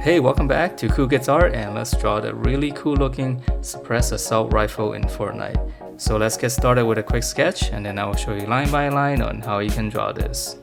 Hey, welcome back to Cool Gets Art, and let's draw the really cool looking suppressed assault rifle in Fortnite. So let's get started with a quick sketch, and then I will show you line by line on how you can draw this.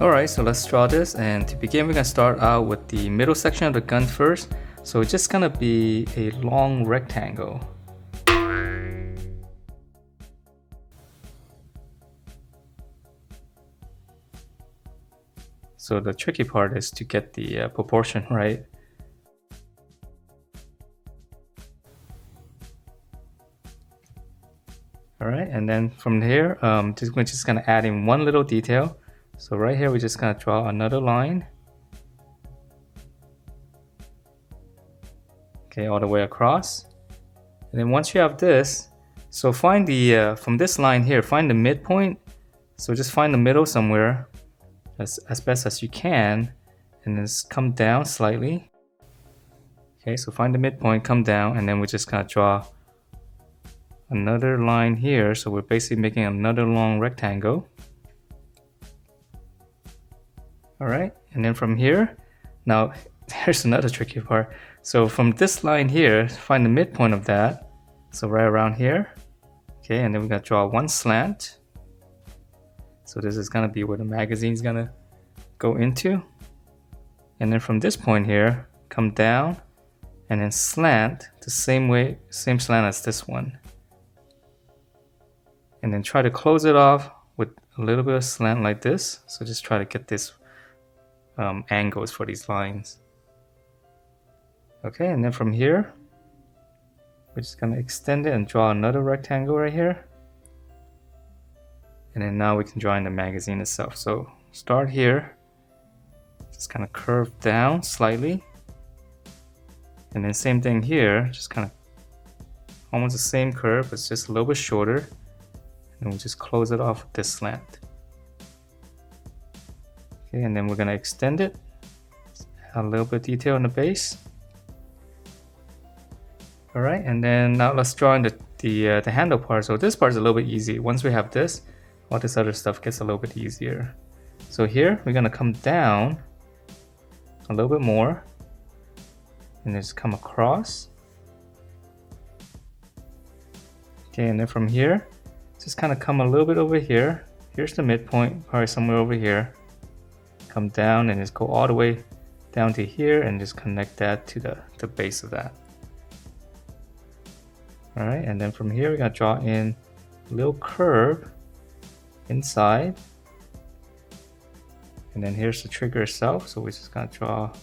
Alright, so let's draw this, and to begin we're going to start out with the middle section of the gun first. So it's just going to be a long rectangle. So the tricky part is to get the proportion right. Alright, and then from here, we're just going to add in one little detail. So right here, we're just going to draw another line. Okay, all the way across. And then once you have this, so find the, from this line here, find the midpoint. So just find the middle somewhere as best as you can, and just come down slightly. Okay, so find the midpoint, come down, and then we're just gonna draw another line here. So we're basically making another long rectangle. All right, and then from here, now here's another tricky part. So from this line here, find the midpoint of that. So right around here. Okay, and then we're gonna draw one slant. So this is gonna be where the magazine is gonna go into. And then from this point here, come down and then slant the same way, same slant as this one. And then try to close it off with a little bit of slant like this. So just try to get this angles for these lines. Okay, and then from here, we're just gonna extend it and draw another rectangle right here. And then now we can draw in the magazine itself. So start here, just kind of curve down slightly. And then same thing here, just kind of almost the same curve, it's just a little bit shorter. And we'll just close it off with this slant. Okay, and then we're gonna extend it, add a little bit of detail in the base. All right, and then now let's draw in the handle part. So this part is a little bit easy. Once we have this, all this other stuff gets a little bit easier. So here we're gonna come down a little bit more and just come across. Okay, and then from here, just kind of come a little bit over here. Here's the midpoint, probably somewhere over here. Come down and just go all the way down to here and just connect that to the base of that. All right, and then from here we're gonna draw in a little curve inside, and then here's the trigger itself. So we're just gonna draw a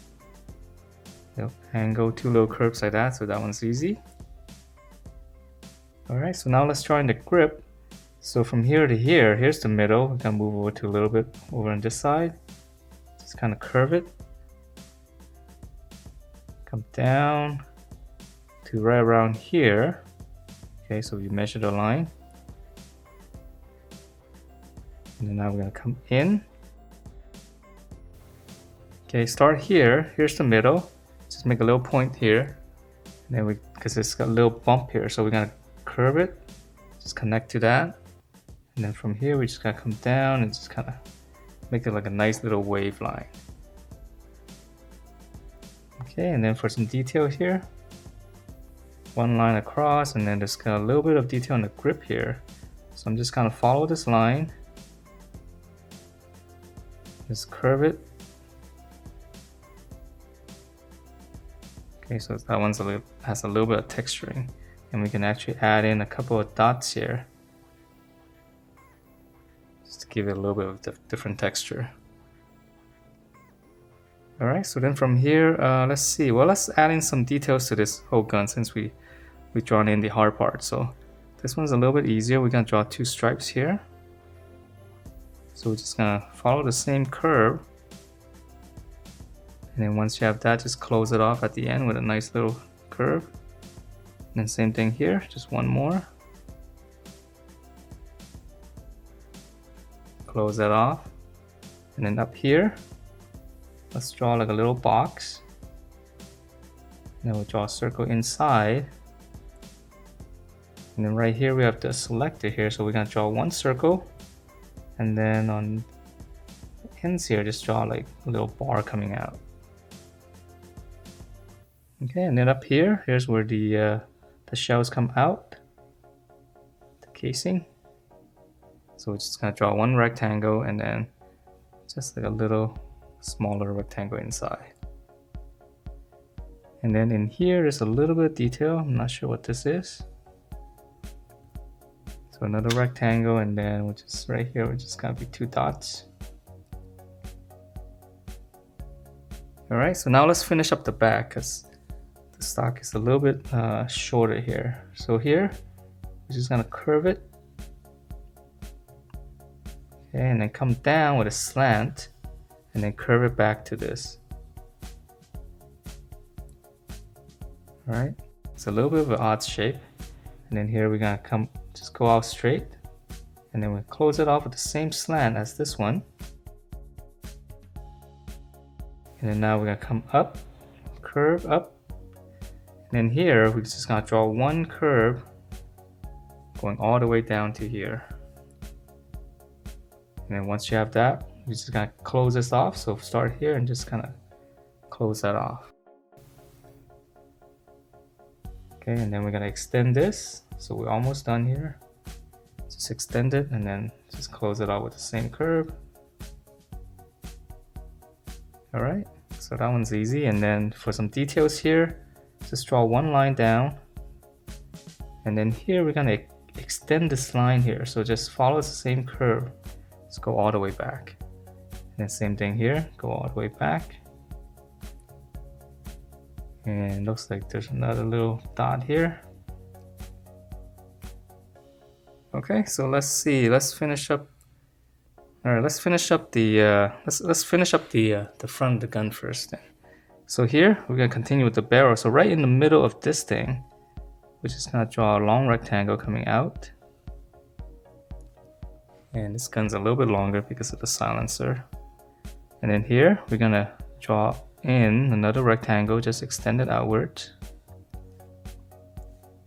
little angle, two little curves like that. So that one's easy. All right, so now let's draw in the grip. So from here to here, here's the middle. We're gonna move over to a little bit over on this side. Just kind of curve it. Come down to right around here. Okay, so we measure the line. And then now we're gonna come in. Okay, start here. Here's the middle. Just make a little point here. And then because it's got a little bump here, so we're gonna curve it. Just connect to that. And then from here, we just gotta come down and just kind of make it like a nice little wave line. Okay, and then for some detail here, one line across, and then there's got a little bit of detail on the grip here. So I'm just gonna follow this line. Just curve it. Okay, so that one's has a little bit of texturing, and we can actually add in a couple of dots here, just to give it a little bit of different texture. All right, so then from here, let's see. Well, let's add in some details to this whole gun since we've drawn in the hard part. So this one's a little bit easier. We're gonna draw two stripes here. So we're just gonna follow the same curve. And then once you have that, just close it off at the end with a nice little curve. And then same thing here, just one more. Close that off. And then up here, let's draw like a little box. And then we'll draw a circle inside. And then right here we have the selector here, so we're gonna draw one circle, and then on pins here, just draw like a little bar coming out. Okay, and then up here, here's where the shells come out, the casing. So we're just gonna draw one rectangle and then just like a little smaller rectangle inside. And then in here is a little bit of detail. I'm not sure what this is. So another rectangle, and then which is right here, which is gonna be 2 dots. All right, so now let's finish up the back because the stock is a little bit shorter here. So here, we're just gonna curve it. Okay, and then come down with a slant, and then curve it back to this. All right, it's a little bit of an odd shape. And then here we're gonna just go out straight, and then we'll close it off with the same slant as this one. And then now we're gonna come up, curve up. And then here we're just gonna draw one curve going all the way down to here. And then once you have that, you're just gonna close this off. So start here and just kind of close that off. Okay, and then we're gonna extend this. So we're almost done here. Just extend it and then just close it out with the same curve. All right, so that one's easy. And then for some details here, just draw one line down. And then here we're gonna extend this line here. So just follow the same curve. Let's go all the way back. And then same thing here, go all the way back. And looks like there's another little dot here. Okay, so let's see. Let's finish up. All right, let's finish up the let's finish up the front of the gun first. Then. So here we're gonna continue with the barrel. So right in the middle of this thing, we're just gonna draw a long rectangle coming out. And this gun's a little bit longer because of the silencer. And then here we're gonna draw in another rectangle, just extend it outward.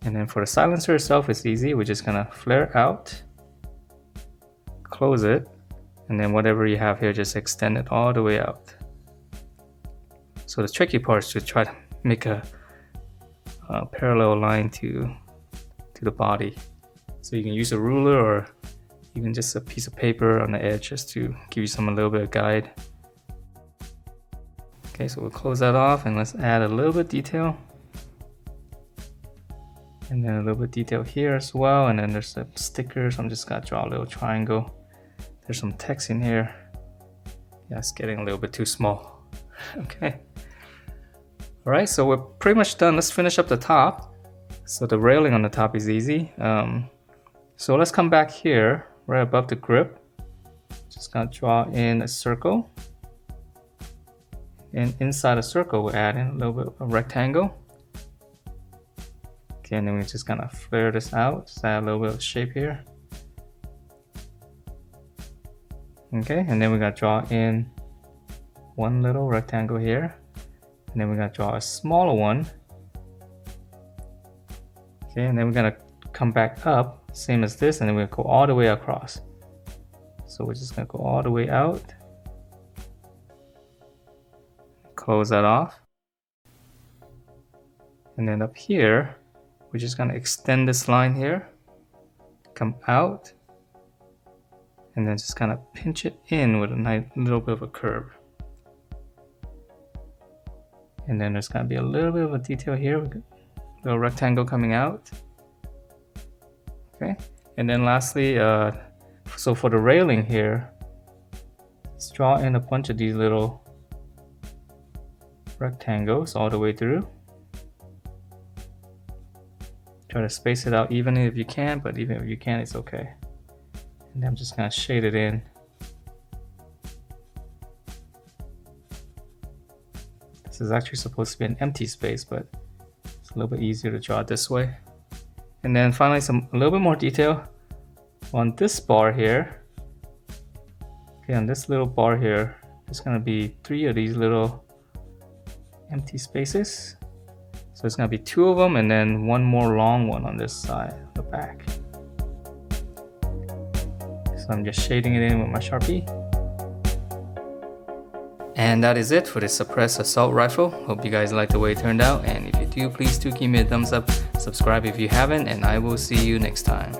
And then for the silencer itself, it's easy. We're just gonna flare out, close it, and then whatever you have here, just extend it all the way out. So the tricky part is to try to make a parallel line to the body. So you can use a ruler or even just a piece of paper on the edge just to give you a little bit of guide. Okay, so we'll close that off and let's add a little bit of detail. And then a little bit of detail here as well. And then there's some stickers. I'm just gonna draw a little triangle. There's some text in here. Yeah, it's getting a little bit too small. Okay. All right, so we're pretty much done. Let's finish up the top. So the railing on the top is easy. So let's come back here, right above the grip. Just gonna draw in a circle. And inside a circle, we'll add in a little bit of a rectangle. Okay, and then we're just gonna flare this out, just add a little bit of shape here. Okay, and then we're gonna draw in one little rectangle here. And then we're gonna draw a smaller one. Okay, and then we're gonna come back up, same as this, and then we're gonna go all the way across. So we're just gonna go all the way out. Close that off. And then up here, we're just gonna extend this line here, come out, and then just kind of pinch it in with a nice little bit of a curve. And then there's gonna be a little bit of a detail here, a little rectangle coming out. Okay, and then lastly, so for the railing here, let's draw in a bunch of these little rectangles all the way through. Try to space it out evenly if you can, but even if you can't, it's okay. And then I'm just gonna shade it in. This is actually supposed to be an empty space, but it's a little bit easier to draw it this way. And then finally, a little bit more detail on this bar here. Okay, on this little bar here, there's gonna be 3 of these little empty spaces. So it's gonna be 2 of them and then one more long one on this side, the back. So I'm just shading it in with my Sharpie. And that is it for this suppressed assault rifle. Hope you guys like the way it turned out, and if you do, please do give me a thumbs up, subscribe if you haven't, and I will see you next time.